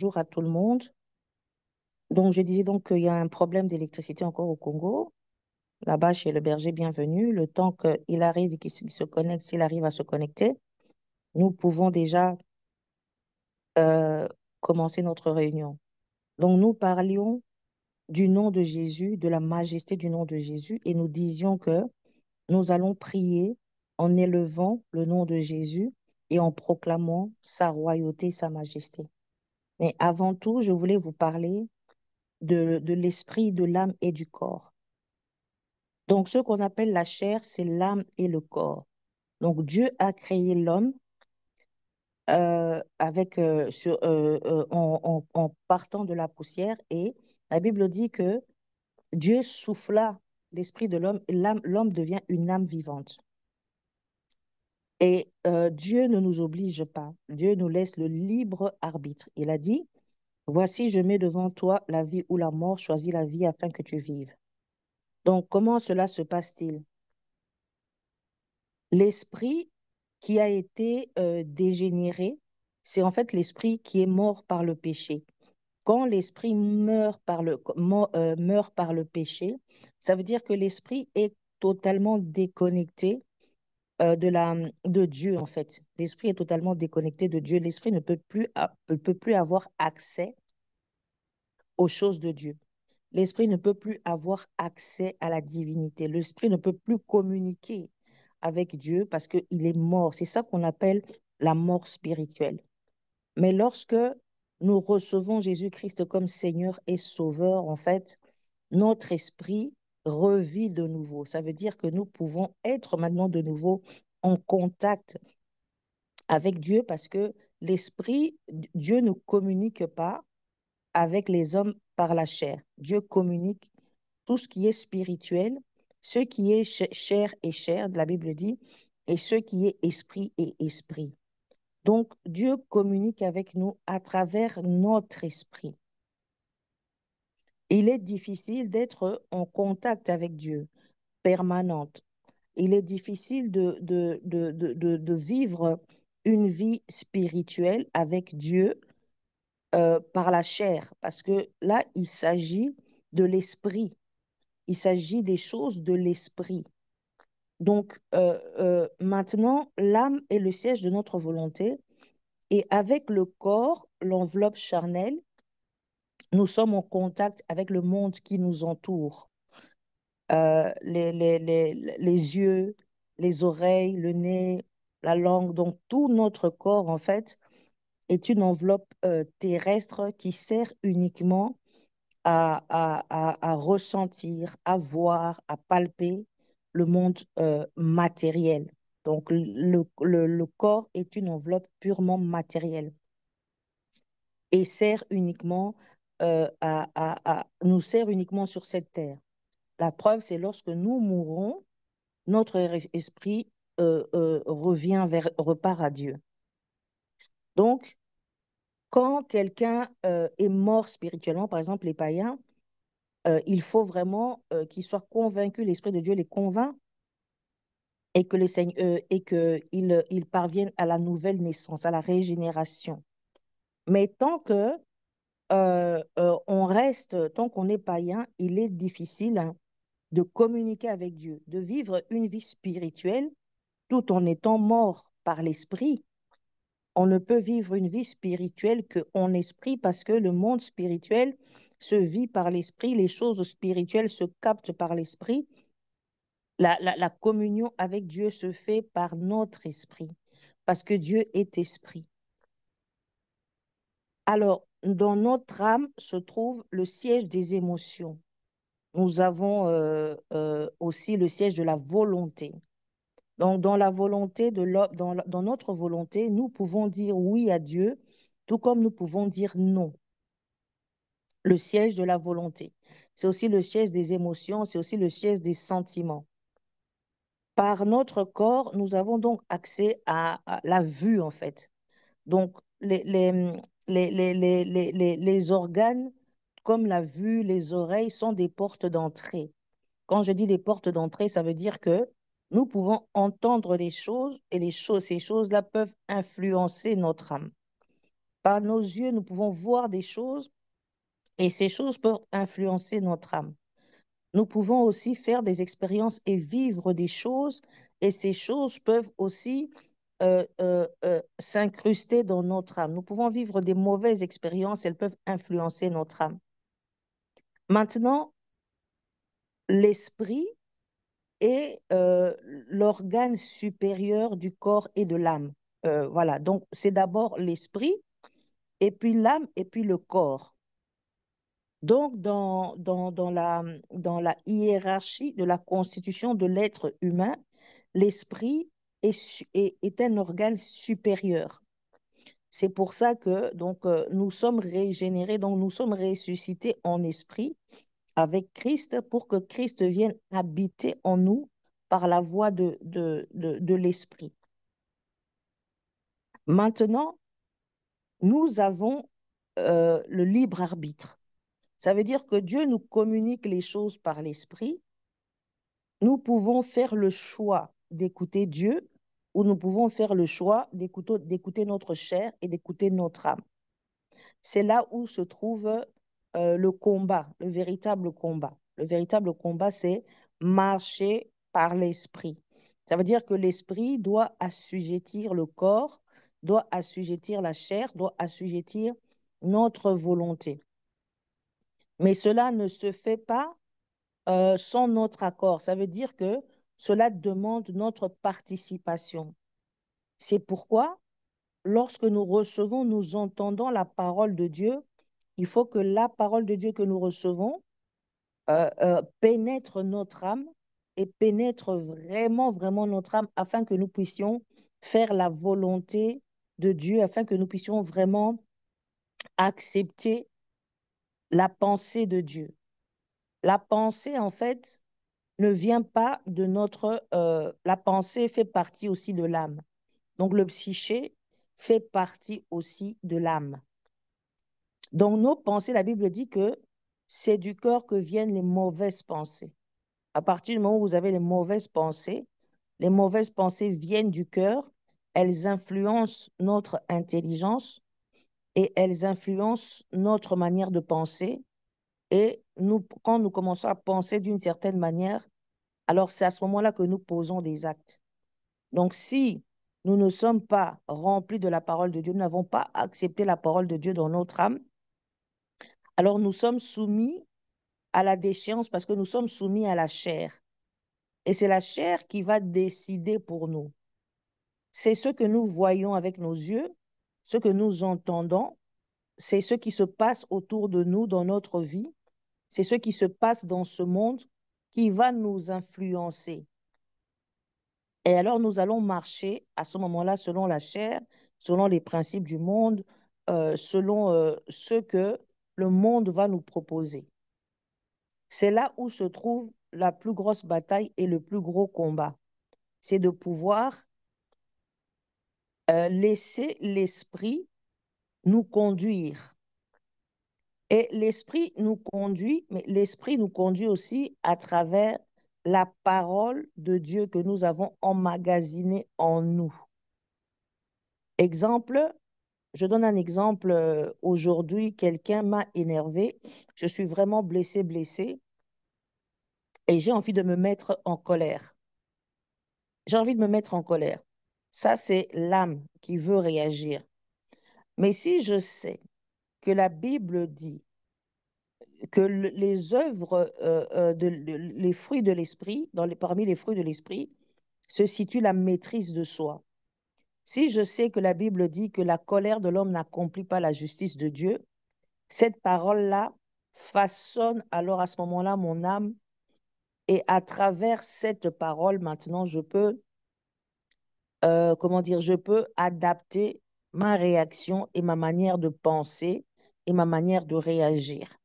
Bonjour à tout le monde. Donc, je disais donc qu'il y a un problème d'électricité encore au Congo. Là-bas, chez le berger bienvenu, le temps qu'il arrive et qu'il se connecte, s'il arrive à se connecter, nous pouvons déjà euh, commencer notre réunion. Donc, nous parlions du nom de Jésus, de la majesté du nom de Jésus, et nous disions que nous allons prier en élevant le nom de Jésus et en proclamant sa royauté, sa majesté. Mais avant tout, je voulais vous parler de l'esprit, de l'âme et du corps. Donc, ce qu'on appelle la chair, c'est l'âme et le corps. Donc, Dieu a créé l'homme en partant de la poussière et la Bible dit que Dieu souffla l'esprit de l'homme et l'homme devient une âme vivante. Et Dieu ne nous oblige pas. Dieu nous laisse le libre arbitre. Il a dit, voici, je mets devant toi la vie ou la mort, choisis la vie afin que tu vives. Donc, comment cela se passe-t-il? L'esprit qui a été dégénéré, c'est en fait l'esprit qui est mort par le péché. Quand l'esprit meurt par le péché, ça veut dire que l'esprit est totalement déconnecté de Dieu, en fait. L'esprit est totalement déconnecté de Dieu. L'esprit ne peut plus avoir accès aux choses de Dieu. L'esprit ne peut plus avoir accès à la divinité. L'esprit ne peut plus communiquer avec Dieu parce qu'il est mort. C'est ça qu'on appelle la mort spirituelle. Mais lorsque nous recevons Jésus-Christ comme Seigneur et Sauveur, en fait, notre esprit revit de nouveau. Ça veut dire que nous pouvons être maintenant de nouveau en contact avec Dieu parce que l'esprit, Dieu ne communique pas avec les hommes par la chair. Dieu communique tout ce qui est spirituel, ce qui est chair et chair, la Bible dit, et ce qui est esprit et esprit. Donc, Dieu communique avec nous à travers notre esprit. Il est difficile d'être en contact avec Dieu, permanente. Il est difficile de vivre une vie spirituelle avec Dieu par la chair, parce que là, il s'agit de l'esprit. Il s'agit des choses de l'esprit. Donc, maintenant, l'âme est le siège de notre volonté et avec le corps, l'enveloppe charnelle, nous sommes en contact avec le monde qui nous entoure. Les yeux, les oreilles, le nez, la langue, donc tout notre corps, en fait, est une enveloppe terrestre qui sert uniquement à ressentir, à voir, à palper le monde matériel. Donc, le corps est une enveloppe purement matérielle et sert uniquement nous sert uniquement sur cette terre. La preuve, c'est lorsque nous mourrons, notre esprit repart à Dieu. Donc, quand quelqu'un est mort spirituellement, par exemple les païens, il faut vraiment qu'ils soient convaincus, l'Esprit de Dieu les convainc et qu'ils parviennent à la nouvelle naissance, à la régénération. Mais tant qu'on est païen, il est difficile de communiquer avec Dieu, de vivre une vie spirituelle tout en étant mort par l'esprit. On ne peut vivre une vie spirituelle qu'en esprit parce que le monde spirituel se vit par l'esprit, les choses spirituelles se captent par l'esprit. La communion avec Dieu se fait par notre esprit parce que Dieu est esprit. Alors, dans notre âme se trouve le siège des émotions. Nous avons aussi le siège de la volonté. Donc, dans la volonté de l'homme, dans notre volonté, nous pouvons dire oui à Dieu, tout comme nous pouvons dire non. Le siège de la volonté. C'est aussi le siège des émotions, c'est aussi le siège des sentiments. Par notre corps, nous avons donc accès à la vue, en fait. Donc, les organes, comme la vue, les oreilles, sont des portes d'entrée. Quand je dis des portes d'entrée, ça veut dire que nous pouvons entendre des choses et ces choses-là peuvent influencer notre âme. Par nos yeux, nous pouvons voir des choses et ces choses peuvent influencer notre âme. Nous pouvons aussi faire des expériences et vivre des choses et ces choses peuvent aussi s'incruster dans notre âme. Nous pouvons vivre des mauvaises expériences, elles peuvent influencer notre âme. Maintenant, l'esprit est l'organe supérieur du corps et de l'âme. Voilà, donc c'est d'abord l'esprit, et puis l'âme, et puis le corps. Donc, dans la hiérarchie de la constitution de l'être humain, l'esprit est un organe supérieur. C'est pour ça que donc, nous sommes régénérés, donc nous sommes ressuscités en esprit avec Christ pour que Christ vienne habiter en nous par la voie de l'esprit. Maintenant, nous avons le libre arbitre. Ça veut dire que Dieu nous communique les choses par l'esprit. Nous pouvons faire le choix d'écouter Dieu ou nous pouvons faire le choix d'écouter notre chair et d'écouter notre âme. C'est là où se trouve le combat, le véritable combat. Le véritable combat, c'est marcher par l'esprit. Ça veut dire que l'esprit doit assujettir le corps, doit assujettir la chair, doit assujettir notre volonté. Mais cela ne se fait pas sans notre accord. Ça veut dire que cela demande notre participation. C'est pourquoi, lorsque nous recevons, nous entendons la parole de Dieu, il faut que la parole de Dieu que nous recevons pénètre notre âme et pénètre vraiment, vraiment notre âme afin que nous puissions faire la volonté de Dieu, afin que nous puissions vraiment accepter la pensée de Dieu. La pensée, en fait, ne vient pas de notre... la pensée fait partie aussi de l'âme. Donc, le psyché fait partie aussi de l'âme. Donc, nos pensées, la Bible dit que c'est du cœur que viennent les mauvaises pensées. À partir du moment où vous avez les mauvaises pensées viennent du cœur, elles influencent notre intelligence et elles influencent notre manière de penser. Et nous, quand nous commençons à penser d'une certaine manière, alors c'est à ce moment-là que nous posons des actes. Donc, si nous ne sommes pas remplis de la parole de Dieu, nous n'avons pas accepté la parole de Dieu dans notre âme, alors nous sommes soumis à la déchéance parce que nous sommes soumis à la chair. Et c'est la chair qui va décider pour nous. C'est ce que nous voyons avec nos yeux, ce que nous entendons, c'est ce qui se passe autour de nous dans notre vie, c'est ce qui se passe dans ce monde qui va nous influencer. Et alors, nous allons marcher à ce moment-là selon la chair, selon les principes du monde, selon ce que le monde va nous proposer. C'est là où se trouve la plus grosse bataille et le plus gros combat. C'est de pouvoir laisser l'esprit nous conduire. Et l'esprit nous conduit, mais l'esprit nous conduit aussi à travers la parole de Dieu que nous avons emmagasinée en nous. Exemple, je donne un exemple. Aujourd'hui, quelqu'un m'a énervé. Je suis vraiment blessée et j'ai envie de me mettre en colère. J'ai envie de me mettre en colère. Ça, c'est l'âme qui veut réagir. Mais si je sais que la Bible dit que les œuvres, les fruits de l'esprit, parmi les fruits de l'esprit, se situe la maîtrise de soi. Si je sais que la Bible dit que la colère de l'homme n'accomplit pas la justice de Dieu, cette parole-là façonne alors à ce moment-là mon âme et à travers cette parole, maintenant, je peux, comment dire, je peux adapter ma réaction et ma manière de penser et ma manière de réagir.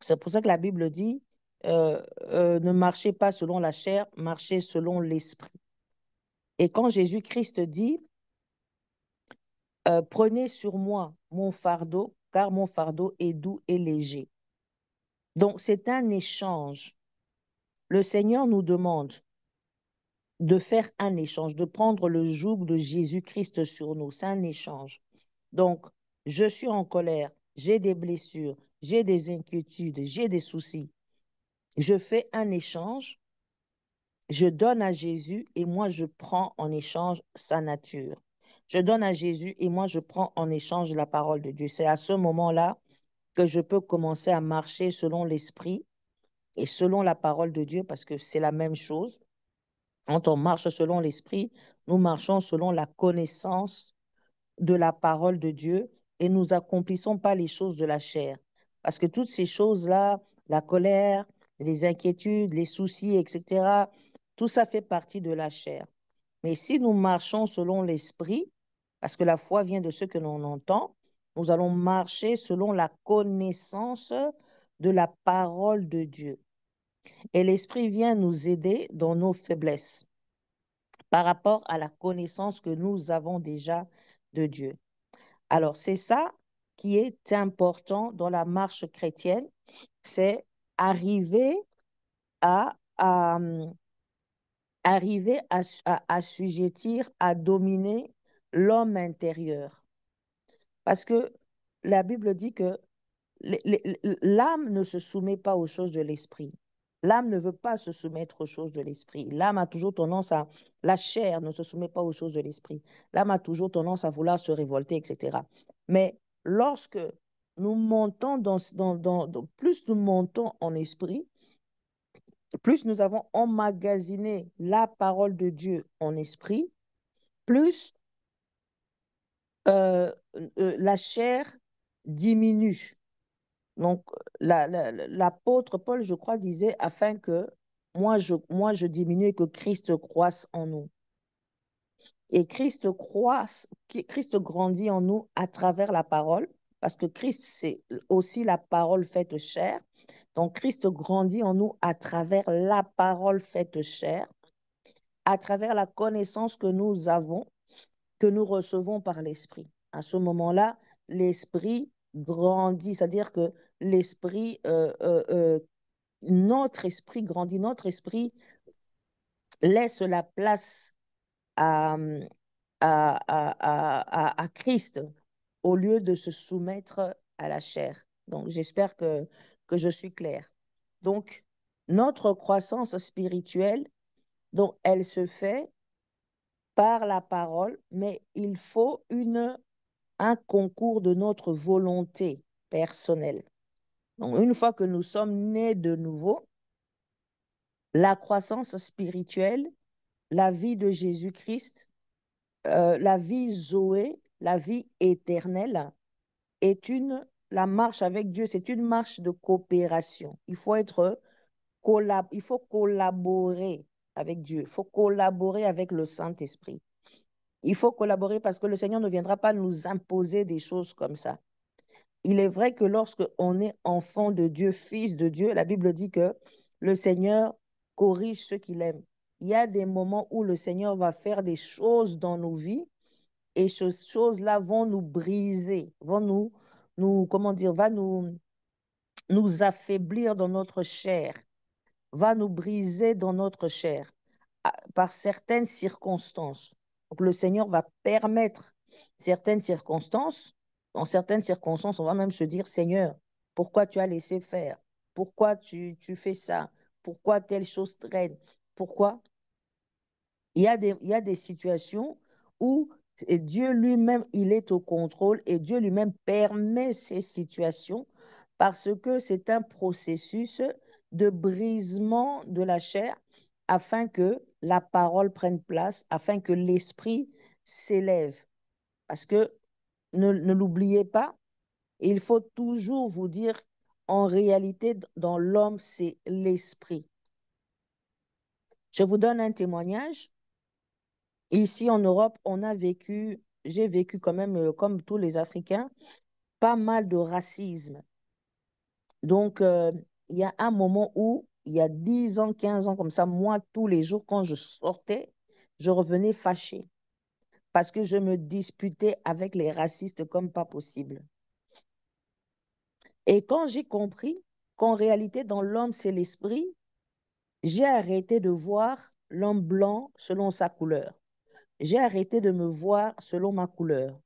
C'est pour ça que la Bible dit, ne marchez pas selon la chair, marchez selon l'esprit. Et quand Jésus-Christ dit, prenez sur moi mon fardeau, car mon fardeau est doux et léger. Donc, c'est un échange. Le Seigneur nous demande de faire un échange, de prendre le joug de Jésus-Christ sur nous. C'est un échange. Donc, je suis en colère, j'ai des blessures, j'ai des inquiétudes, j'ai des soucis. Je fais un échange, je donne à Jésus et moi, je prends en échange sa nature. Je donne à Jésus et moi, je prends en échange la parole de Dieu. C'est à ce moment-là que je peux commencer à marcher selon l'esprit et selon la parole de Dieu parce que c'est la même chose. Quand on marche selon l'esprit, nous marchons selon la connaissance de la parole de Dieu et nous accomplissons pas les choses de la chair. Parce que toutes ces choses-là, la colère, les inquiétudes, les soucis, etc., tout ça fait partie de la chair. Mais si nous marchons selon l'esprit, parce que la foi vient de ce que l'on entend, nous allons marcher selon la connaissance de la parole de Dieu. Et l'esprit vient nous aider dans nos faiblesses par rapport à la connaissance que nous avons déjà de Dieu. Alors, c'est ça qui est important dans la marche chrétienne, c'est arriver à arriver à assujettir, à dominer l'homme intérieur. Parce que la Bible dit que l'âme ne se soumet pas aux choses de l'esprit. L'âme ne veut pas se soumettre aux choses de l'esprit. L'âme a toujours tendance à... La chair ne se soumet pas aux choses de l'esprit. L'âme a toujours tendance à vouloir se révolter, etc. Mais lorsque nous montons plus nous montons en esprit, plus nous avons emmagasiné la parole de Dieu en esprit, plus euh, la chair diminue. Donc, l'apôtre Paul, je crois, disait, afin que moi, je diminue et que Christ croisse en nous. Et Christ grandit en nous à travers la parole, parce que Christ, c'est aussi la parole faite chair. Donc, Christ grandit en nous à travers la parole faite chair, à travers la connaissance que nous avons, que nous recevons par l'Esprit. À ce moment-là, l'Esprit grandit, c'est-à-dire que l'Esprit notre esprit grandit, notre esprit laisse la place à, à Christ au lieu de se soumettre à la chair. Donc, j'espère que je suis claire. Donc, notre croissance spirituelle, donc, elle se fait par la parole, mais il faut un concours de notre volonté personnelle. Donc, une fois que nous sommes nés de nouveau, la croissance spirituelle, la vie de Jésus-Christ, la vie Zoé, la vie éternelle, la marche avec Dieu, c'est une marche de coopération. Il faut collaborer avec Dieu, il faut collaborer avec le Saint-Esprit. Il faut collaborer parce que le Seigneur ne viendra pas nous imposer des choses comme ça. Il est vrai que lorsque on est enfant de Dieu, fils de Dieu, la Bible dit que le Seigneur corrige ceux qu'il aime. Il y a des moments où le Seigneur va faire des choses dans nos vies et ces choses-là vont nous briser, vont comment dire, va nous affaiblir dans notre chair, va nous briser dans notre chair par certaines circonstances. Donc le Seigneur va permettre certaines circonstances. Dans certaines circonstances, on va même se dire, Seigneur, pourquoi tu as laissé faire? Pourquoi tu fais ça? Pourquoi telle chose traîne? Pourquoi? Il y a des situations où Dieu lui-même, il est au contrôle et Dieu lui-même permet ces situations parce que c'est un processus de brisement de la chair afin que la parole prenne place, afin que l'esprit s'élève. Parce que ne l'oubliez pas, il faut toujours vous dire, en réalité, dans l'homme, c'est l'esprit. Je vous donne un témoignage. Ici en Europe, j'ai vécu quand même, comme tous les Africains, pas mal de racisme. Donc, il y a un moment où, il y a 10 ans, 15 ans comme ça, moi, tous les jours, quand je sortais, je revenais fâchée parce que je me disputais avec les racistes comme pas possible. Et quand j'ai compris qu'en réalité, dans l'homme, c'est l'esprit, j'ai arrêté de voir l'homme blanc selon sa couleur. J'ai arrêté de me voir selon ma couleur.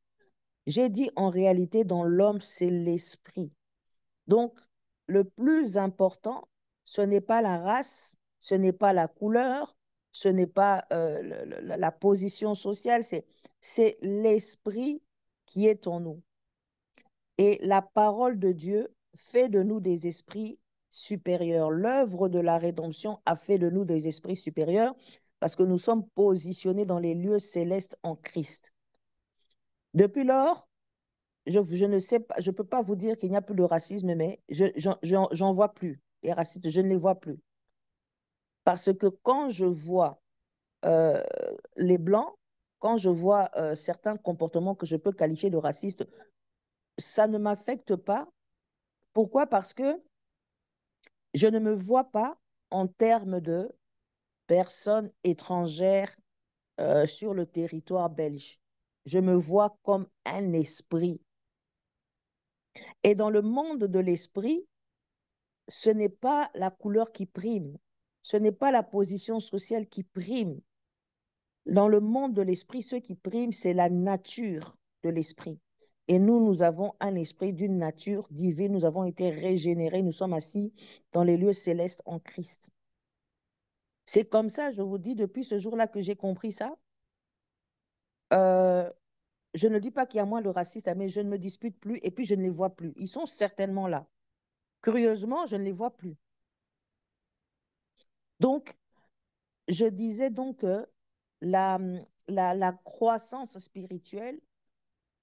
J'ai dit en réalité, dans l'homme, c'est l'esprit. Donc, le plus important, ce n'est pas la race, ce n'est pas la couleur, ce n'est pas la position sociale, c'est l'esprit qui est en nous. Et la parole de Dieu fait de nous des esprits supérieurs. L'œuvre de la rédemption a fait de nous des esprits supérieurs parce que nous sommes positionnés dans les lieux célestes en Christ. Depuis lors, je ne sais pas, je ne peux pas vous dire qu'il n'y a plus de racisme, mais j'en vois plus. Les racistes, je ne les vois plus. Parce que quand je vois euh, les Blancs, quand je vois certains comportements que je peux qualifier de racistes, ça ne m'affecte pas. Pourquoi? Parce que je ne me vois pas en termes de personnes étrangères sur le territoire belge. Je me vois comme un esprit. Et dans le monde de l'esprit, ce n'est pas la couleur qui prime, ce n'est pas la position sociale qui prime. Dans le monde de l'esprit, ce qui prime, c'est la nature de l'esprit. Et nous avons un esprit d'une nature divine, nous avons été régénérés, nous sommes assis dans les lieux célestes en Christ. C'est comme ça, je vous dis, depuis ce jour-là que j'ai compris ça. Euh, je ne dis pas qu'il y a moins de racistes, mais je ne me dispute plus et puis je ne les vois plus. Ils sont certainement là. Curieusement, je ne les vois plus. Donc, je disais donc que la, la croissance spirituelle,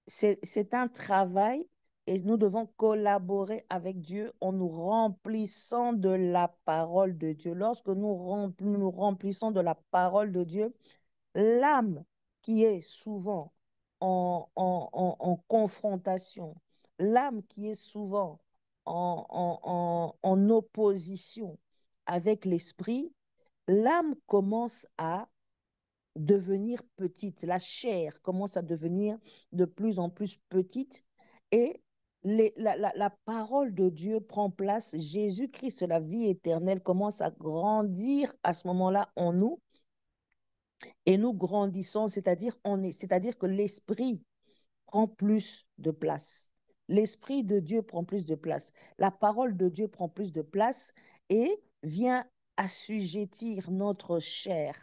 c'est un travail et nous devons collaborer avec Dieu en nous remplissant de la parole de Dieu. Lorsque nous remplissons de la parole de Dieu, l'âme qui est souvent en confrontation, l'âme qui est souvent en opposition avec l'esprit, l'âme commence à devenir petite, la chair commence à devenir de plus en plus petite et la parole de Dieu prend place. Jésus-Christ, la vie éternelle, commence à grandir à ce moment-là en nous et nous grandissons, c'est-à-dire que l'esprit prend plus de place. L'esprit de Dieu prend plus de place. La parole de Dieu prend plus de place et vient assujettir notre chair.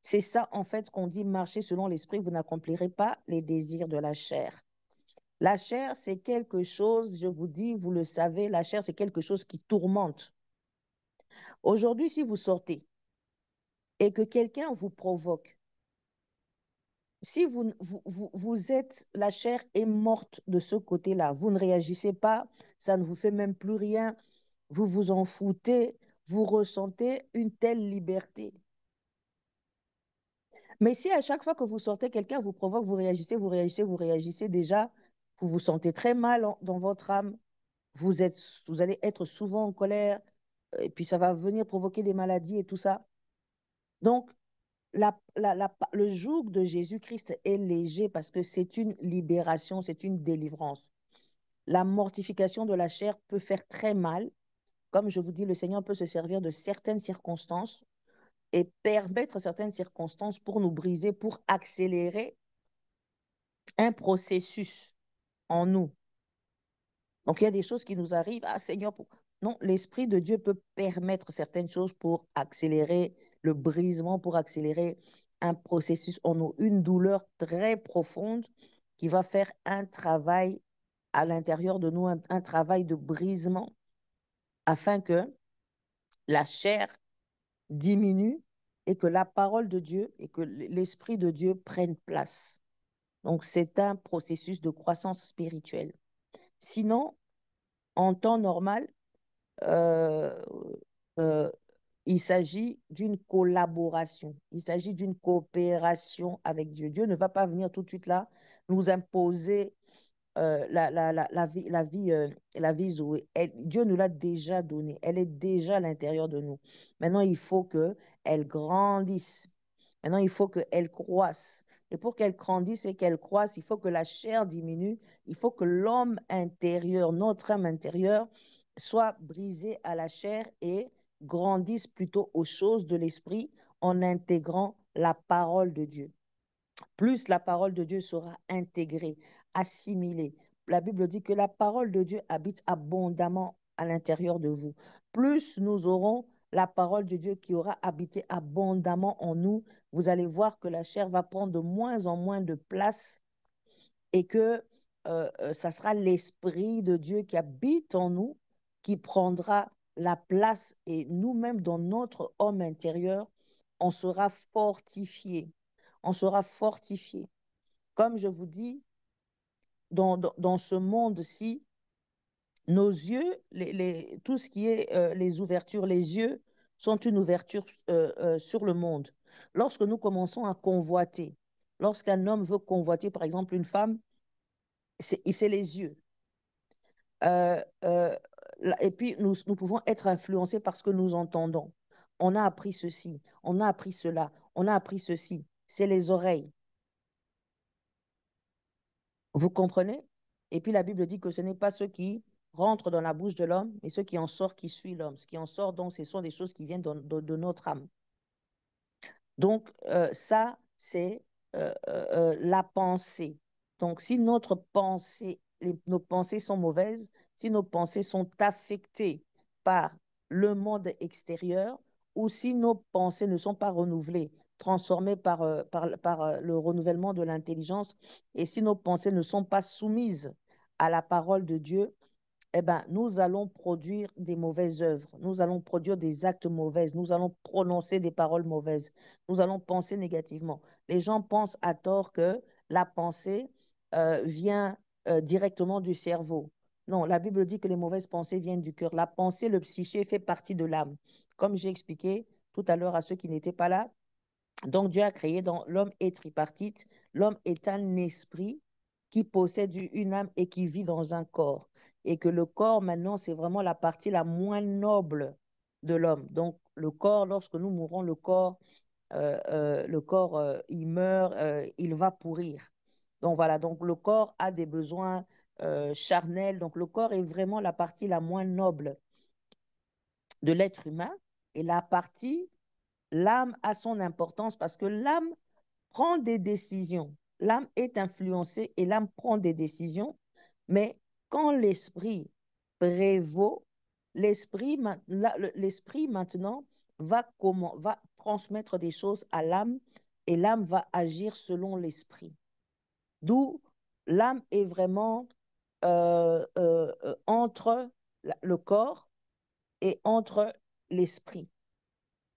C'est ça, en fait, qu'on dit marcher selon l'esprit, vous n'accomplirez pas les désirs de la chair. La chair, c'est quelque chose, je vous dis, vous le savez, la chair, c'est quelque chose qui tourmente. Aujourd'hui, si vous sortez et que quelqu'un vous provoque, si vous êtes, la chair est morte de ce côté-là, vous ne réagissez pas, ça ne vous fait même plus rien, vous vous en foutez, vous ressentez une telle liberté. Mais si à chaque fois que vous sortez, quelqu'un vous provoque, vous réagissez, vous réagissez, vous réagissez, déjà, vous vous sentez très mal dans votre âme, vous allez être souvent en colère, et puis ça va venir provoquer des maladies et tout ça. Donc, le joug de Jésus-Christ est léger parce que c'est une libération, c'est une délivrance. La mortification de la chair peut faire très mal. Comme je vous dis, le Seigneur peut se servir de certaines circonstances et permettre certaines circonstances pour nous briser, pour accélérer un processus en nous. Donc, il y a des choses qui nous arrivent. Ah, Seigneur, non, l'Esprit de Dieu peut permettre certaines choses pour accélérer le brisement, pour accélérer un processus en nous, une douleur très profonde qui va faire un travail à l'intérieur de nous, un travail de brisement afin que la chair diminue et que la parole de Dieu et que l'Esprit de Dieu prennent place. Donc, c'est un processus de croissance spirituelle. Sinon, en temps normal, euh, euh, il s'agit d'une collaboration, il s'agit d'une coopération avec Dieu. Dieu ne va pas venir tout de suite là nous imposer la vie Zoé. Dieu nous l'a déjà donnée, elle est déjà à l'intérieur de nous. Maintenant, il faut qu'elle grandisse. Maintenant, il faut qu'elle croisse. Et pour qu'elle grandisse et qu'elle croisse, il faut que la chair diminue, il faut que l'homme intérieur, notre âme intérieure, soit brisé à la chair et grandisse plutôt aux choses de l'esprit en intégrant la parole de Dieu. plus la parole de Dieu sera intégrée, assimilée. La Bible dit que la parole de Dieu habite abondamment à l'intérieur de vous. Plus nous aurons la parole de Dieu qui aura habité abondamment en nous, vous allez voir que la chair va prendre de moins en moins de place et que ça sera l'Esprit de Dieu qui habite en nous qui prendra la place et nous-mêmes dans notre homme intérieur, on sera fortifié. On sera fortifié. Comme je vous dis, dans ce monde-ci, nos yeux, tout ce qui est les ouvertures, les yeux sont une ouverture sur le monde. Lorsque nous commençons à convoiter, lorsqu'un homme veut convoiter, par exemple, une femme, c'est les yeux. Euh, euh, et puis, nous pouvons être influencés par ce que nous entendons. On a appris ceci, on a appris cela, on a appris ceci. C'est les oreilles. Vous comprenez? Et puis, la Bible dit que ce n'est pas ceux qui rentrent dans la bouche de l'homme, mais ceux qui en sortent qui suivent l'homme. Ce qui en sort, donc, ce sont des choses qui viennent de notre âme. Donc, ça, c'est la pensée. Donc, si notre pensée, nos pensées sont mauvaises, si nos pensées sont affectées par le monde extérieur, ou si nos pensées ne sont pas renouvelées, transformées par le renouvellement de l'intelligence, et si nos pensées ne sont pas soumises à la parole de Dieu, eh ben, nous allons produire des mauvaises œuvres, nous allons produire des actes mauvais, nous allons prononcer des paroles mauvaises, nous allons penser négativement. Les gens pensent à tort que la pensée vient directement du cerveau. Non, la Bible dit que les mauvaises pensées viennent du cœur. La pensée, le psyché fait partie de l'âme. Comme j'ai expliqué tout à l'heure à ceux qui n'étaient pas là, donc Dieu a créé dans l'homme est tripartite. L'homme est un esprit qui possède une âme et qui vit dans un corps. Et que le corps, maintenant, c'est vraiment la partie la moins noble de l'homme. Donc le corps, lorsque nous mourons, le corps il meurt, il va pourrir. Donc voilà, donc le corps a des besoins charnels. Donc le corps est vraiment la partie la moins noble de l'être humain. Et l'âme a son importance parce que l'âme prend des décisions. L'âme est influencée et l'âme prend des décisions, mais quand l'esprit prévaut, l'esprit maintenant va transmettre des choses à l'âme et l'âme va agir selon l'esprit. D'où l'âme est vraiment entre le corps et entre l'esprit.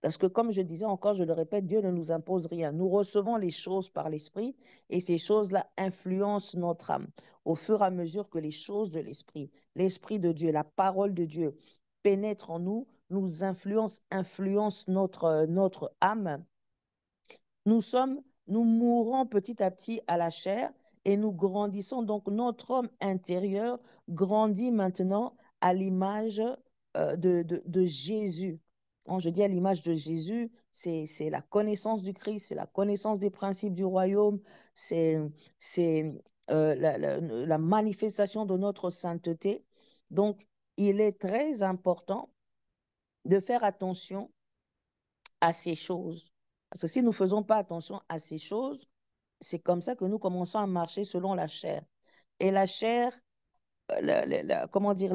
Parce que comme je disais encore, je le répète, Dieu ne nous impose rien. Nous recevons les choses par l'Esprit et ces choses-là influencent notre âme au fur et à mesure que les choses de l'Esprit, l'Esprit de Dieu, la parole de Dieu pénètrent en nous, nous influencent notre âme. Nous mourons petit à petit à la chair et nous grandissons. Donc notre homme intérieur grandit maintenant à l'image de Jésus. Quand je dis à l'image de Jésus, c'est la connaissance du Christ, c'est la connaissance des principes du royaume, c'est la manifestation de notre sainteté. Donc, il est très important de faire attention à ces choses. Parce que si nous ne faisons pas attention à ces choses, c'est comme ça que nous commençons à marcher selon la chair. Et la chair, comment dire,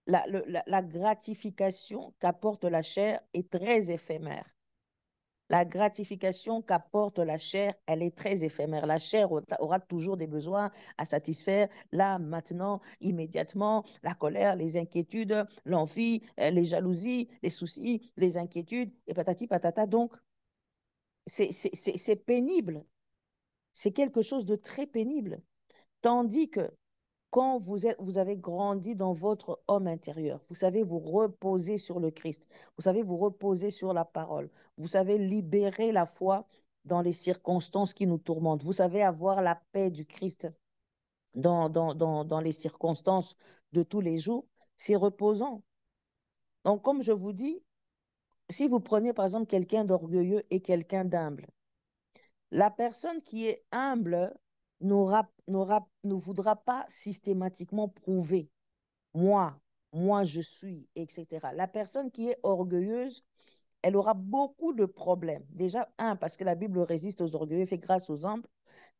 la gratification qu'apporte la chair est très éphémère. La gratification qu'apporte la chair, elle est très éphémère. La chair aura toujours des besoins à satisfaire, là, maintenant, immédiatement, la colère, les inquiétudes, l'envie, les jalousies, les soucis, les inquiétudes, et patati patata. Donc, c'est pénible. C'est quelque chose de très pénible. Tandis que quand vous avez grandi dans votre homme intérieur, vous savez vous reposer sur le Christ, vous savez vous reposer sur la parole, vous savez libérer la foi dans les circonstances qui nous tourmentent, vous savez avoir la paix du Christ dans les circonstances de tous les jours, c'est reposant. Donc, comme je vous dis, si vous prenez par exemple quelqu'un d'orgueilleux et quelqu'un d'humble, la personne qui est humble ne voudra pas systématiquement prouver moi, moi je suis, etc. La personne qui est orgueilleuse, elle aura beaucoup de problèmes. Déjà, un, parce que la Bible résiste aux orgueilleux, fait grâce aux humbles.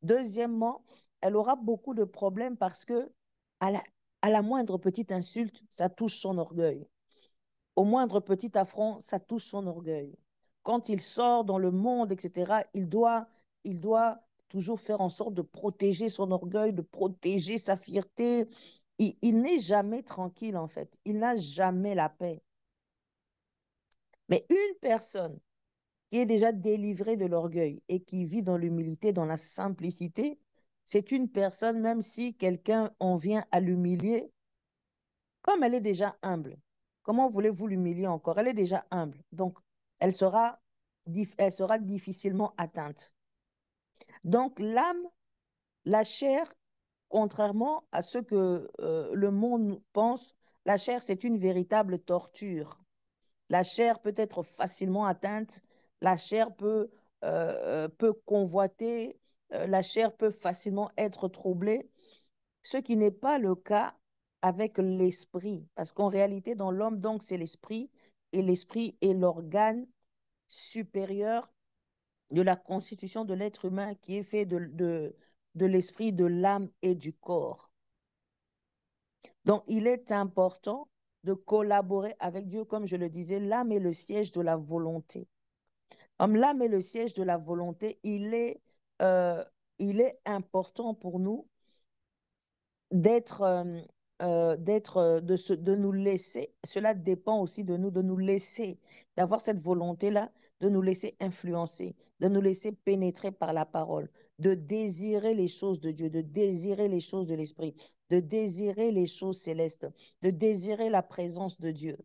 Deuxièmement, elle aura beaucoup de problèmes parce que à la moindre petite insulte, ça touche son orgueil. Au moindre petit affront, ça touche son orgueil. Quand il sort dans le monde, etc., il doit toujours faire en sorte de protéger son orgueil, de protéger sa fierté. Il n'est jamais tranquille, en fait. Il n'a jamais la paix. Mais une personne qui est déjà délivrée de l'orgueil et qui vit dans l'humilité, dans la simplicité, c'est une personne, même si quelqu'un en vient à l'humilier, comme elle est déjà humble. Comment voulez-vous l'humilier encore? Elle est déjà humble. Donc, elle sera, elle sera difficilement atteinte. Donc, l'âme, la chair, contrairement à ce que le monde pense, la chair, c'est une véritable torture. La chair peut être facilement atteinte, la chair peut convoiter, la chair peut facilement être troublée, ce qui n'est pas le cas avec l'esprit, parce qu'en réalité, dans l'homme, donc, c'est l'esprit, et l'esprit est l'organe supérieur de la constitution de l'être humain qui est fait de l'esprit, de l'âme et du corps. Donc, il est important de collaborer avec Dieu, comme je le disais, l'âme est le siège de la volonté. Comme l'âme est le siège de la volonté, euh, il est important pour nous d'être, de nous laisser, cela dépend aussi de nous, de nous laisser, d'avoir cette volonté-là, de nous laisser influencer, de nous laisser pénétrer par la parole, de désirer les choses de Dieu, de désirer les choses de l'Esprit, de désirer les choses célestes, de désirer la présence de Dieu.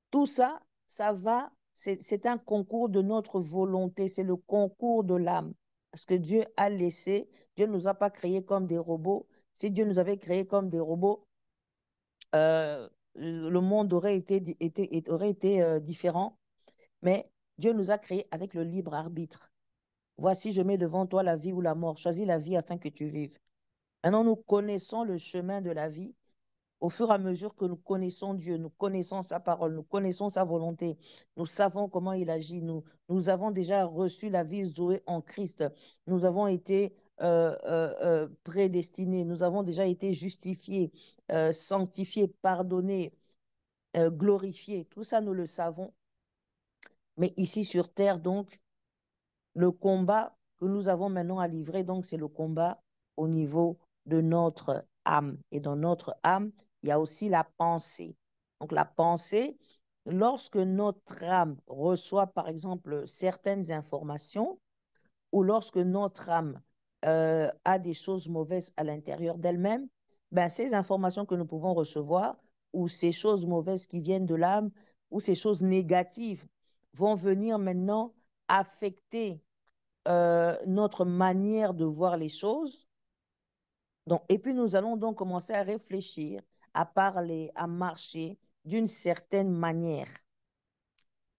Tout ça, c'est un concours de notre volonté, c'est le concours de l'âme. Parce que Dieu ne nous a pas créés comme des robots. Si Dieu nous avait créés comme des robots, le monde aurait été différent. Mais Dieu nous a créés avec le libre arbitre. Voici, je mets devant toi la vie ou la mort. Choisis la vie afin que tu vives. Maintenant, nous connaissons le chemin de la vie. Au fur et à mesure que nous connaissons Dieu, nous connaissons sa parole, nous connaissons sa volonté, nous savons comment il agit, nous avons déjà reçu la vie Zoé en Christ, nous avons été prédestinés, nous avons déjà été justifiés, sanctifiés, pardonnés, glorifiés. Tout ça, nous le savons. Mais ici sur terre, donc, le combat que nous avons maintenant à livrer, donc, c'est le combat au niveau de notre âme. Et dans notre âme, il y a aussi la pensée. Donc, la pensée, lorsque notre âme reçoit, par exemple, certaines informations, ou lorsque notre âme a des choses mauvaises à l'intérieur d'elle-même, ben, ces informations que nous pouvons recevoir, ou ces choses mauvaises qui viennent de l'âme, ou ces choses négatives, vont venir maintenant affecter notre manière de voir les choses. Donc, et puis, nous allons donc commencer à réfléchir, à parler, à marcher d'une certaine manière.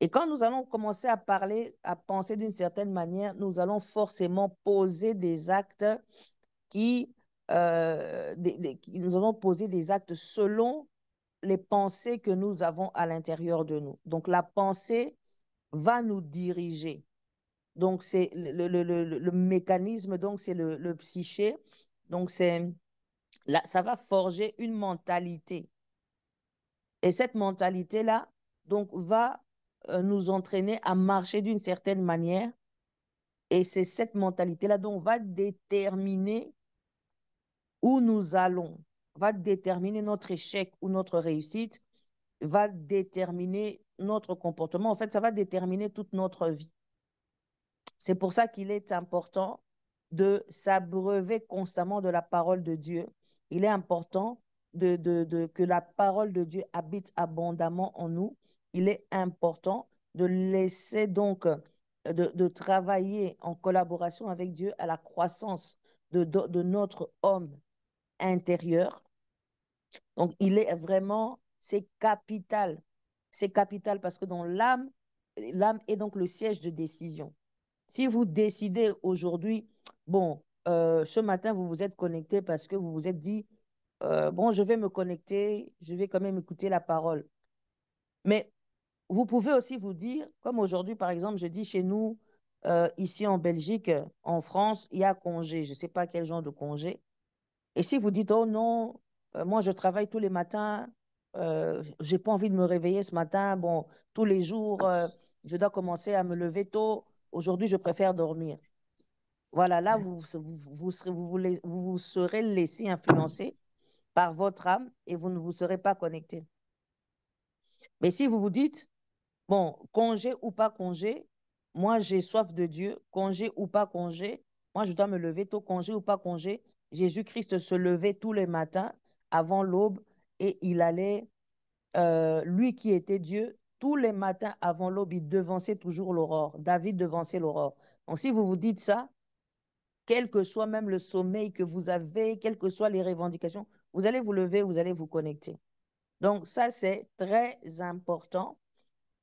Et quand nous allons commencer à parler, à penser d'une certaine manière, nous allons forcément poser des actes nous allons poser des actes selon les pensées que nous avons à l'intérieur de nous. Donc, la pensée va nous diriger. Donc, c'est le mécanisme, donc c'est le psyché. Donc, ça va forger une mentalité. Et cette mentalité-là, donc, va nous entraîner à marcher d'une certaine manière. Et c'est cette mentalité-là dont va déterminer où nous allons, va déterminer notre échec ou notre réussite, va déterminer notre comportement. En fait, ça va déterminer toute notre vie. C'est pour ça qu'il est important de s'abreuver constamment de la parole de Dieu. Il est important que la parole de Dieu habite abondamment en nous. Il est important de laisser donc, de travailler en collaboration avec Dieu à la croissance de notre homme intérieur. Donc, c'est capital. C'est capital parce que dans l'âme est donc le siège de décision. Si vous décidez aujourd'hui, bon, ce matin, vous vous êtes connecté parce que vous vous êtes dit, bon, je vais me connecter, je vais quand même écouter la parole. Mais Vous pouvez aussi vous dire, comme aujourd'hui, par exemple, je dis chez nous, ici en Belgique, en France, il y a congé. Je ne sais pas quel genre de congé. Et si vous dites, oh non, moi je travaille tous les matins, j'ai pas envie de me réveiller ce matin, bon, tous les jours, je dois commencer à me lever tôt. Aujourd'hui, je préfère dormir. Voilà, là, vous serez laissé influencer par votre âme et vous ne vous serez pas connecté. Mais si vous vous dites, bon, congé ou pas congé, moi j'ai soif de Dieu, congé ou pas congé, moi je dois me lever tôt, congé ou pas congé. Jésus-Christ se levait tous les matins avant l'aube et il allait, lui qui était Dieu, tous les matins avant l'aube, il devançait toujours l'aurore. David devançait l'aurore. Donc si vous vous dites ça, quel que soit même le sommeil que vous avez, quelles que soient les revendications, vous allez vous lever, vous allez vous connecter. Donc ça, c'est très important.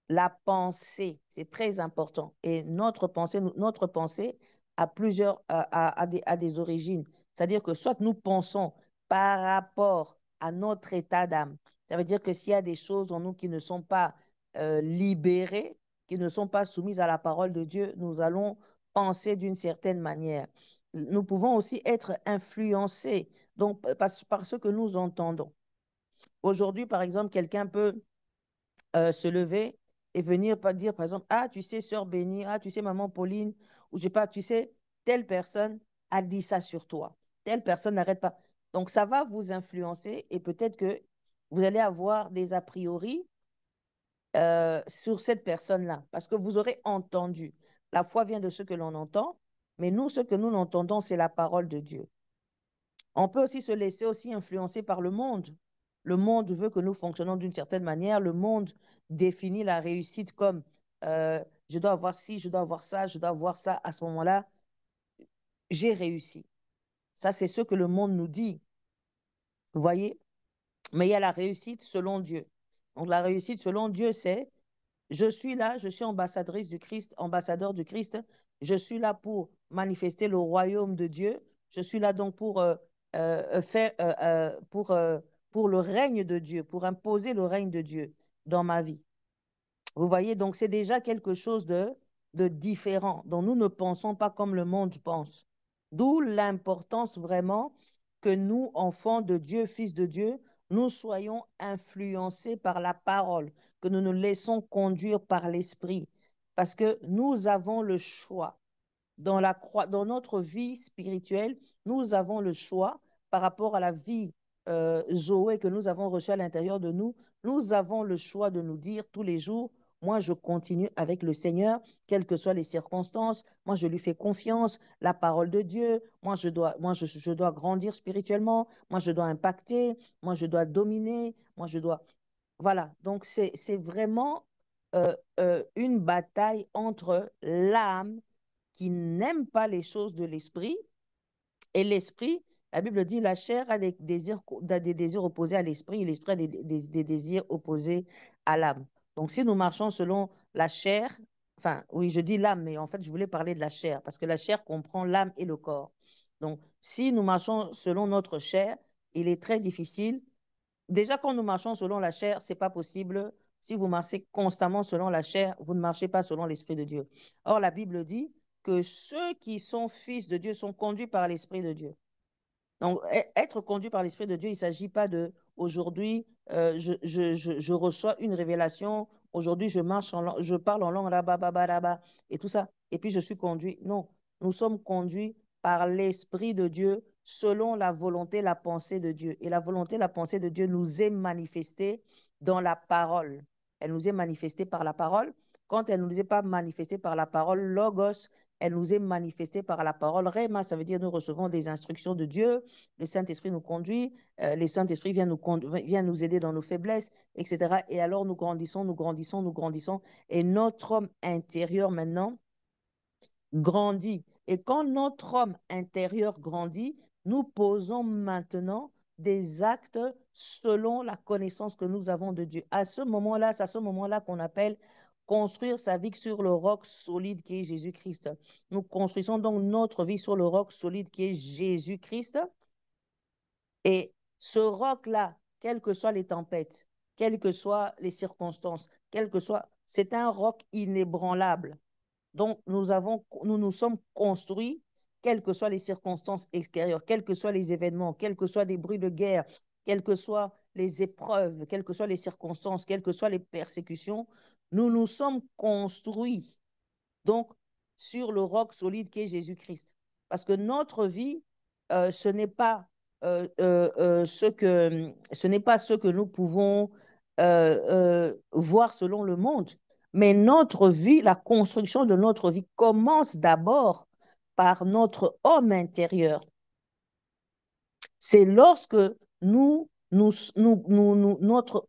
La pensée, c'est très important. Et notre pensée a plusieurs, a des origines. C'est-à-dire que soit nous pensons par rapport à notre état d'âme. Ça veut dire que s'il y a des choses en nous qui ne sont pas libérées, qui ne sont pas soumises à la parole de Dieu, nous allons penser d'une certaine manière. Nous pouvons aussi être influencés donc, par ce que nous entendons. Aujourd'hui, par exemple, quelqu'un peut se lever et venir pas dire, par exemple, ah, tu sais, sœur Bénie, ah, tu sais, maman Pauline, ou je sais pas, tu sais, telle personne a dit ça sur toi. Telle personne n'arrête pas. Donc, ça va vous influencer et peut-être que vous allez avoir des a priori sur cette personne-là parce que vous aurez entendu. La foi vient de ce que l'on entend, mais nous, ce que nous entendons, c'est la parole de Dieu. On peut aussi se laisser aussi influencer par le monde. Le monde veut que nous fonctionnons d'une certaine manière. Le monde définit la réussite comme je dois avoir ci, je dois avoir ça, je dois avoir ça. À ce moment-là, j'ai réussi. Ça, c'est ce que le monde nous dit. Vous voyez? Mais il y a la réussite selon Dieu. Donc, la réussite selon Dieu, c'est je suis là, je suis ambassadrice du Christ, ambassadeur du Christ. Je suis là pour manifester le royaume de Dieu. Je suis là donc faire, pour le règne de Dieu, pour imposer le règne de Dieu dans ma vie. Vous voyez, donc c'est déjà quelque chose de différent, dont nous ne pensons pas comme le monde pense. D'où l'importance vraiment que nous, enfants de Dieu, fils de Dieu, nous soyons influencés par la parole, que nous nous laissons conduire par l'Esprit, parce que nous avons le choix dans notre vie spirituelle, nous avons le choix par rapport à la vie Zoé que nous avons reçue à l'intérieur de nous. Nous avons le choix de nous dire tous les jours, moi, je continue avec le Seigneur, quelles que soient les circonstances. Moi, je lui fais confiance, la parole de Dieu. Je dois grandir spirituellement. Moi, je dois impacter. Moi, je dois dominer. Moi, je dois... Voilà. Donc, c'est vraiment une bataille entre l'âme qui n'aiment pas les choses de l'esprit. Et l'esprit, la Bible dit, la chair a des désirs opposés à l'esprit et l'esprit a des désirs opposés à l'âme. Donc, si nous marchons selon la chair, enfin, oui, je dis l'âme, mais en fait, je voulais parler de la chair parce que la chair comprend l'âme et le corps. Donc, si nous marchons selon notre chair, il est très difficile. Déjà, quand nous marchons selon la chair, ce n'est pas possible. Si vous marchez constamment selon la chair, vous ne marchez pas selon l'Esprit de Dieu. Or, la Bible dit que ceux qui sont fils de Dieu sont conduits par l'Esprit de Dieu. Donc, être conduit par l'Esprit de Dieu, il ne s'agit pas de aujourd'hui, je reçois une révélation, aujourd'hui, je parle en langue là-bas, et tout ça, et puis je suis conduit. Non, nous sommes conduits par l'Esprit de Dieu selon la volonté, la pensée de Dieu. Et la volonté, la pensée de Dieu nous est manifestée dans la parole. Elle nous est manifestée par la parole. Quand elle ne nous est pas manifestée par la parole, logos, elle nous est manifestée par la parole. Réma, ça veut dire nous recevons des instructions de Dieu. Le Saint-Esprit nous conduit. Le Saint-Esprit vient nous aider dans nos faiblesses, etc. Et alors nous grandissons, nous grandissons, nous grandissons. Et notre homme intérieur maintenant grandit. Et quand notre homme intérieur grandit, nous posons maintenant des actes selon la connaissance que nous avons de Dieu. À ce moment-là, c'est à ce moment-là qu'on appelle construire sa vie sur le roc solide qui est Jésus-Christ. Nous construisons donc notre vie sur le roc solide qui est Jésus-Christ. Et ce roc-là, quelles que soient les tempêtes, quelles que soient les circonstances, quelles que soient, c'est un roc inébranlable. Donc, nous nous sommes construits, quelles que soient les circonstances extérieures, quels que soient les événements, quels que soient les bruits de guerre, quelles que soient les épreuves, quelles que soient les circonstances, quelles que soient les persécutions, nous nous sommes construits donc sur le roc solide qui est Jésus-Christ. Parce que notre vie, ce n'est pas ce n'est pas ce que nous pouvons voir selon le monde, mais notre vie, la construction de notre vie commence d'abord par notre homme intérieur. C'est lorsque notre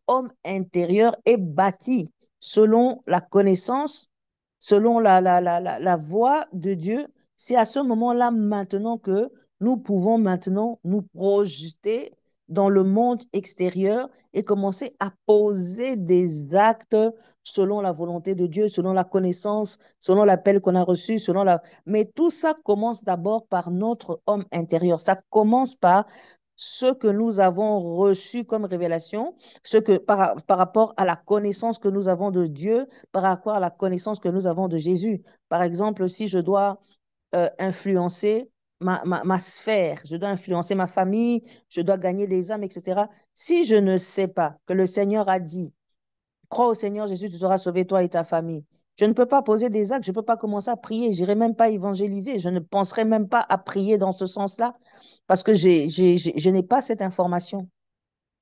homme intérieur est bâti selon la connaissance, selon la voie de Dieu. C'est à ce moment-là maintenant que nous pouvons maintenant nous projeter dans le monde extérieur et commencer à poser des actes selon la volonté de Dieu, selon la connaissance, selon l'appel qu'on a reçu, selon la... Mais tout ça commence d'abord par notre homme intérieur. Ça commence par ce que nous avons reçu comme révélation, par rapport à la connaissance que nous avons de Dieu, par rapport à la connaissance que nous avons de Jésus. Par exemple, si je dois influencer ma sphère, je dois influencer ma famille, je dois gagner des âmes, etc. Si je ne sais pas que le Seigneur a dit, crois au Seigneur Jésus, tu seras sauvé, toi et ta famille. Je ne peux pas poser des actes, je ne peux pas commencer à prier, je n'irai même pas évangéliser, je ne penserai même pas à prier dans ce sens-là parce que je n'ai pas cette information.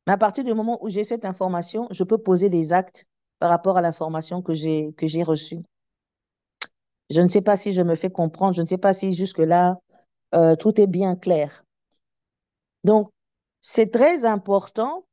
Mais à partir du moment où j'ai cette information, je peux poser des actes par rapport à l'information que j'ai reçue. Je ne sais pas si je me fais comprendre, je ne sais pas si jusque-là, tout est bien clair. Donc, c'est très important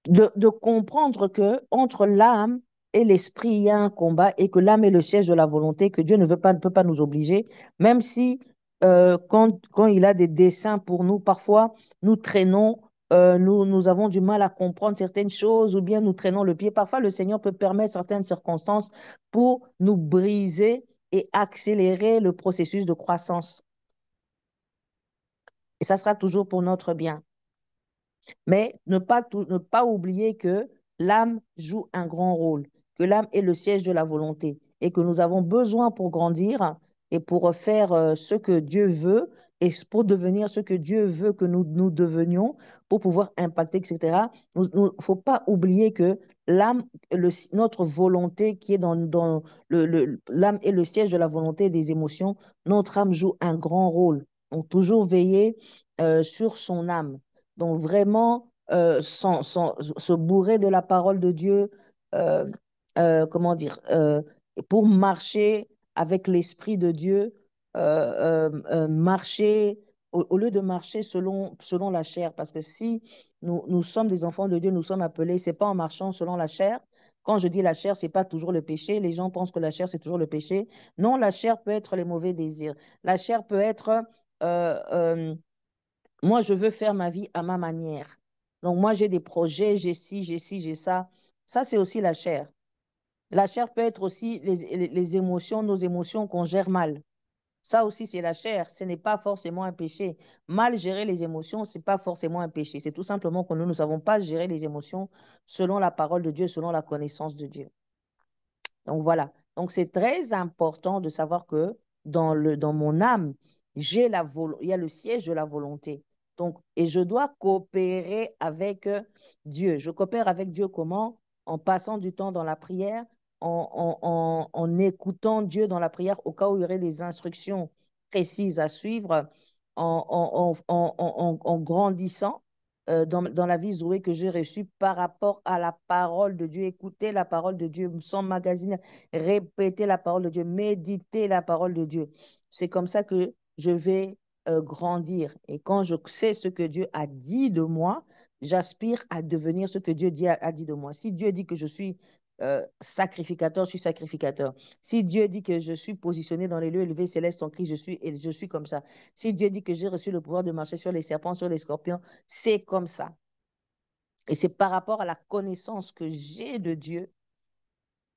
de comprendre que entre l'âme et l'esprit, il y a un combat et que l'âme est le siège de la volonté, que Dieu ne peut pas nous obliger, même si quand il a des desseins pour nous, parfois nous traînons, nous avons du mal à comprendre certaines choses ou bien nous traînons le pied. Parfois, le Seigneur peut permettre certaines circonstances pour nous briser et accélérer le processus de croissance. Et ça sera toujours pour notre bien. Mais ne pas oublier que l'âme joue un grand rôle, que l'âme est le siège de la volonté et que nous avons besoin pour grandir et pour faire ce que Dieu veut et pour devenir ce que Dieu veut que nous devenions, pour pouvoir impacter, etc. Il ne faut pas oublier que l'âme, notre volonté qui est dans l'âme est le siège de la volonté et des émotions, notre âme joue un grand rôle. Donc, toujours veiller sur son âme. Donc vraiment, se bourrer de la parole de Dieu, euh, comment dire, pour marcher avec l'Esprit de Dieu, marcher, au lieu de marcher selon la chair, parce que si nous sommes des enfants de Dieu, nous sommes appelés, c'est pas en marchant selon la chair. Quand je dis la chair, c'est pas toujours le péché. Les gens pensent que la chair, c'est toujours le péché. Non, la chair peut être les mauvais désirs. La chair peut être... euh, euh, moi, je veux faire ma vie à ma manière. Donc, moi, j'ai des projets, j'ai ci, j'ai ci, j'ai ça. Ça, c'est aussi la chair. La chair peut être aussi les émotions, nos émotions qu'on gère mal. Ça aussi, c'est la chair. Ce n'est pas forcément un péché. Mal gérer les émotions, ce n'est pas forcément un péché. C'est tout simplement que nous ne savons pas gérer les émotions selon la parole de Dieu, selon la connaissance de Dieu. Donc voilà. Donc c'est très important de savoir que dans mon âme, il y a le siège de la volonté. Donc, et je dois coopérer avec Dieu. Je coopère avec Dieu comment? En passant du temps dans la prière, en écoutant Dieu dans la prière au cas où il y aurait des instructions précises à suivre, en grandissant dans la vie Zoé que j'ai reçue par rapport à la parole de Dieu, écouter la parole de Dieu, s'emmagasiner, répéter la parole de Dieu, méditer la parole de Dieu. C'est comme ça que je vais grandir. Et quand je sais ce que Dieu a dit de moi, j'aspire à devenir ce que Dieu a dit de moi. Si Dieu dit que je suis sacrificateur, je suis sacrificateur. Si Dieu dit que je suis positionné dans les lieux élevés célestes en Christ, je suis comme ça. Si Dieu dit que j'ai reçu le pouvoir de marcher sur les serpents, sur les scorpions, c'est comme ça. Et c'est par rapport à la connaissance que j'ai de Dieu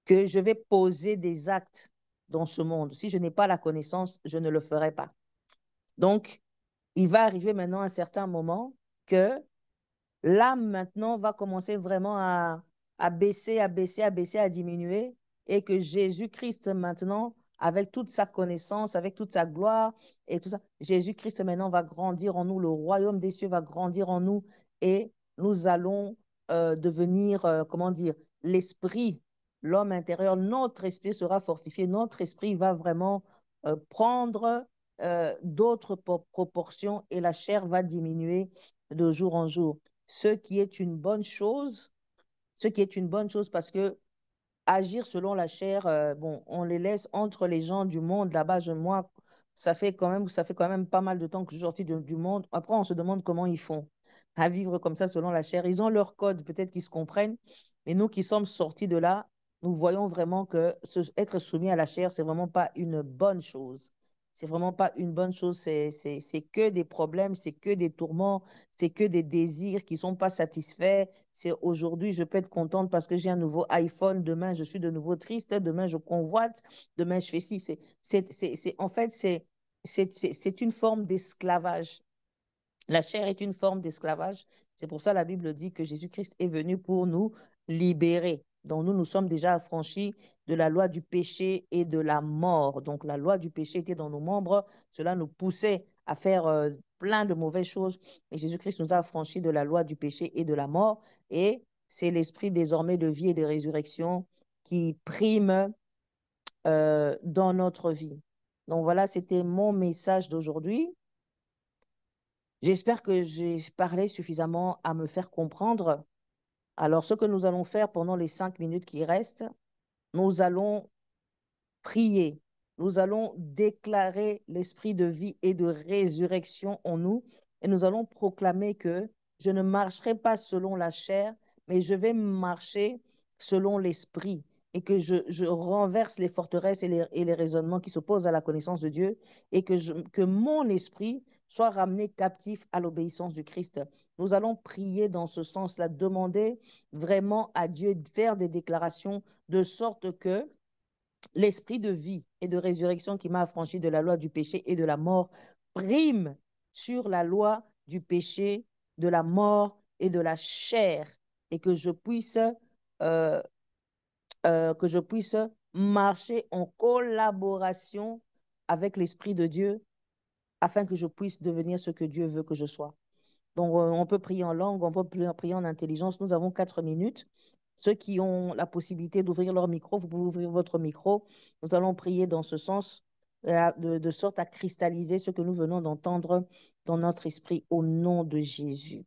que je vais poser des actes dans ce monde. Si je n'ai pas la connaissance, je ne le ferai pas. Donc, il va arriver maintenant un certain moment que l'âme maintenant va commencer vraiment à baisser, à diminuer, et que Jésus-Christ maintenant, avec toute sa connaissance, avec toute sa gloire et tout ça, Jésus-Christ maintenant va grandir en nous, le royaume des cieux va grandir en nous et nous allons devenir, comment dire, l'esprit, l'homme intérieur, notre esprit sera fortifié, notre esprit va vraiment prendre d'autres proportions et la chair va diminuer de jour en jour. Ce qui est une bonne chose, ce qui est une bonne chose parce que agir selon la chair, bon, on les laisse entre les gens du monde. Là-bas, moi, ça fait quand même pas mal de temps que je suis sortie du monde. Après, on se demande comment ils font à vivre comme ça selon la chair. Ils ont leur code, peut-être qu'ils se comprennent, mais nous qui sommes sortis de là, nous voyons vraiment que être soumis à la chair, c'est vraiment pas une bonne chose. C'est vraiment pas une bonne chose. C'est que des problèmes, c'est que des tourments, c'est que des désirs qui sont pas satisfaits. C'est aujourd'hui, je peux être contente parce que j'ai un nouveau iPhone. Demain, je suis de nouveau triste. Demain, je convoite. Demain, je fais ci. En fait, c'est une forme d'esclavage. La chair est une forme d'esclavage. C'est pour ça que la Bible dit que Jésus-Christ est venu pour nous libérer. Donc nous sommes déjà affranchis de la loi du péché et de la mort. Donc la loi du péché était dans nos membres. Cela nous poussait à faire plein de mauvaises choses. Et Jésus-Christ nous a affranchis de la loi du péché et de la mort. Et c'est l'esprit désormais de vie et de résurrection qui prime dans notre vie. Donc voilà, c'était mon message d'aujourd'hui. J'espère que j'ai parlé suffisamment à me faire comprendre. Alors, ce que nous allons faire pendant les 5 minutes qui restent, nous allons prier. Nous allons déclarer l'esprit de vie et de résurrection en nous et nous allons proclamer que je ne marcherai pas selon la chair, mais je vais marcher selon l'esprit et que je renverse les forteresses et les raisonnements qui s'opposent à la connaissance de Dieu et que mon esprit soit ramené captif à l'obéissance du Christ. Nous allons prier dans ce sens-là, demander vraiment à Dieu de faire des déclarations de sorte que l'esprit de vie et de résurrection qui m'a affranchi de la loi du péché et de la mort prime sur la loi du péché, de la mort et de la chair, et euh, que je puisse marcher en collaboration avec l'Esprit de Dieu afin que je puisse devenir ce que Dieu veut que je sois. Donc, on peut prier en langue, on peut prier en intelligence. Nous avons 4 minutes. Ceux qui ont la possibilité d'ouvrir leur micro, vous pouvez ouvrir votre micro. Nous allons prier dans ce sens, de sorte à cristalliser ce que nous venons d'entendre dans notre esprit au nom de Jésus.